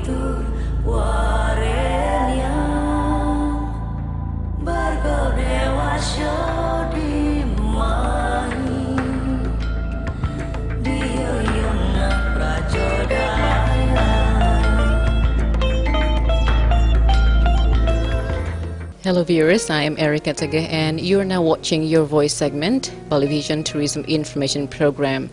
tidur warenya berkau dewasa di mai dia yang nak prajodaya. Hello viewers, I am Erica Tage and you are now watching Your Voice segment, Bali Vision Tourism Information Program.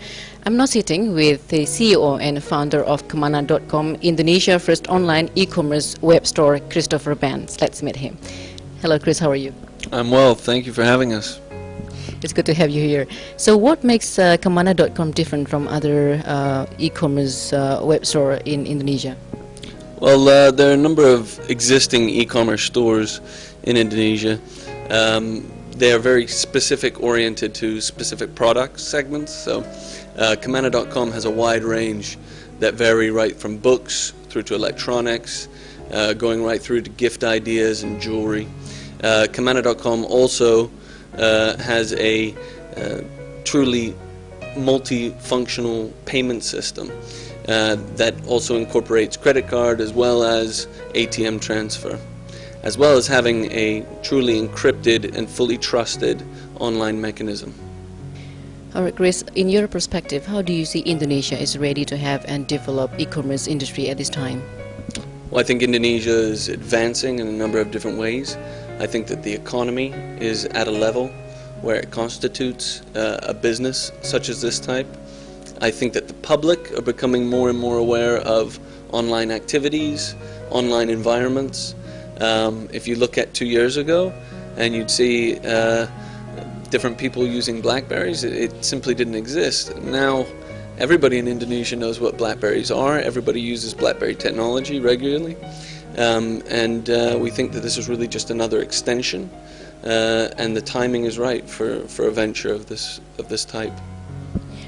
I'm now sitting with the CEO and founder of Kemana.com, Indonesia's first online e-commerce web store, Christopher Benz. Let's meet him. Hello Chris, how are you? I'm well, thank you for having us. It's good to have you here. So what makes Kemana.com different from other e-commerce web store in Indonesia? Well, there are a number of existing e-commerce stores in Indonesia. They are very specific, oriented to specific product segments. So Kemana.com has a wide range that vary right from books through to electronics, going right through to gift ideas and jewelry. Kemana.com also has a truly multifunctional payment system that also incorporates credit card as well as ATM transfer, as well as having a truly encrypted and fully trusted online mechanism. All right, Chris, in your perspective, how do you see Indonesia is ready to have and develop e-commerce industry at this time? Well, I think Indonesia is advancing in a number of different ways. I think that the economy is at a level where it constitutes a business such as this type. I think that the public are becoming more and more aware of online activities, online environments. If you look at 2 years ago and you'd see different people using Blackberries, it simply didn't exist. Now everybody in Indonesia knows what Blackberries are. Everybody uses Blackberry technology regularly. We think that this is really just another extension, and the timing is right for a venture of this type.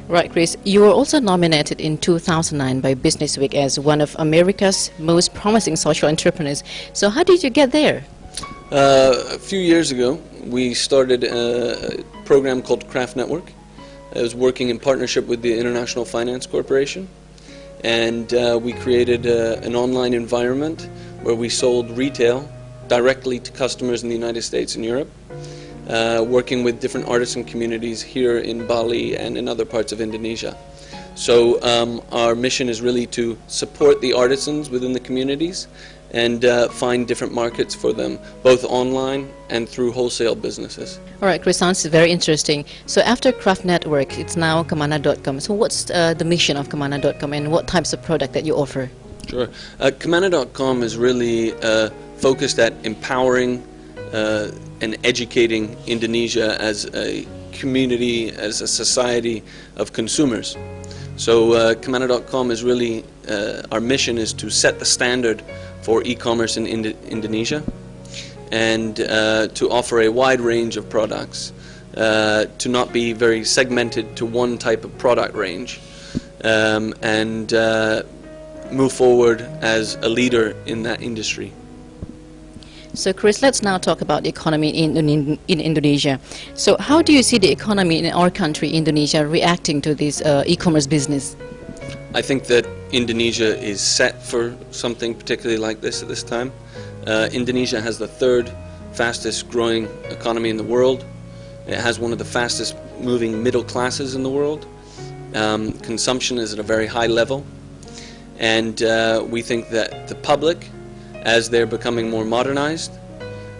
Right, Chris, you were also nominated in 2009 by Businessweek as one of America's most promising social entrepreneurs. So how did you get there? A few years ago, we started a program called Craft Network. I was working in partnership with the International Finance Corporation, and we created an online environment where we sold retail directly to customers in the United States and Europe, working with different artisan communities here in Bali and in other parts of Indonesia. So our mission is really to support the artisans within the communities and find different markets for them, both online and through wholesale businesses. All right, Chris, sounds very interesting. So after Craft Network, it's now Kemana.com. So what's the mission of Kemana.com and what types of product that you offer? Sure. Kemana.com is really focused at empowering and educating Indonesia as a community, as a society of consumers. So Kemana.com is really, our mission is to set the standard for e-commerce in Indonesia and to offer a wide range of products, to not be very segmented to one type of product range, and move forward as a leader in that industry. So Chris, let's now talk about the economy in Indonesia. So how do you see the economy in our country, Indonesia, reacting to this e-commerce business? I think that Indonesia is set for something particularly like this at this time. Indonesia has the third fastest growing economy in the world. It has one of the fastest moving middle classes in the world. Consumption is at a very high level. And we think that the public, as they're becoming more modernized,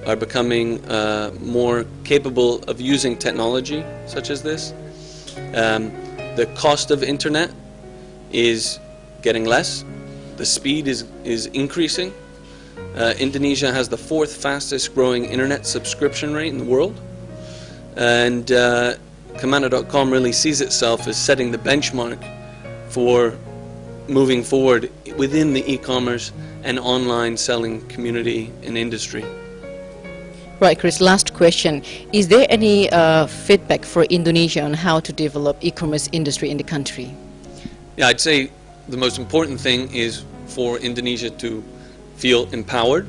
are becoming more capable of using technology such as this. The cost of internet is getting less. The speed is increasing. Indonesia has the fourth fastest growing internet subscription rate in the world. And Kemana.com really sees itself as setting the benchmark for moving forward within the e-commerce and online selling community and industry. Right, Chris, last question. Is there any feedback for Indonesia on how to develop e-commerce industry in the country? Yeah, I'd say the most important thing is for Indonesia to feel empowered,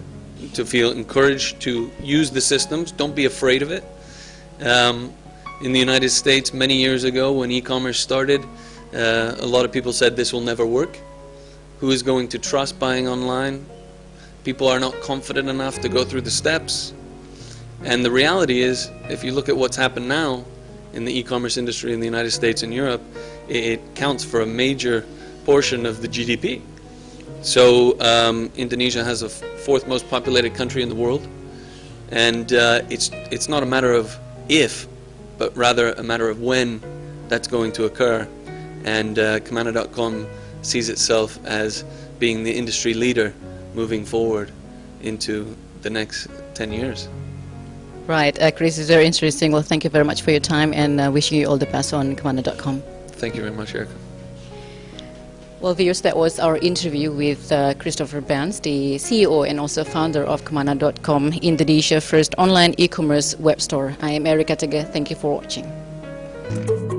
to feel encouraged to use the systems. Don't be afraid of it. In the United States, many years ago when e-commerce started, a lot of people said this will never work. Who is going to trust buying online? People are not confident enough to go through the steps. And the reality is, if you look at what's happened now in the e-commerce industry in the United States and Europe, it counts for a major portion of the GDP. So Indonesia has the fourth most populated country in the world, and it's not a matter of if, but rather a matter of when that's going to occur. And Kamana.com sees itself as being the industry leader moving forward into the next 10 years. Right, Chris, it's very interesting. Well, thank you very much for your time, and wishing you all the best on Kamana.com. Thank you very much, Erica. Well, viewers, that was our interview with Christopher Benz, the CEO and also founder of Kamana.com, Indonesia's first online e-commerce web store. I am Erica Tege. Thank you for watching.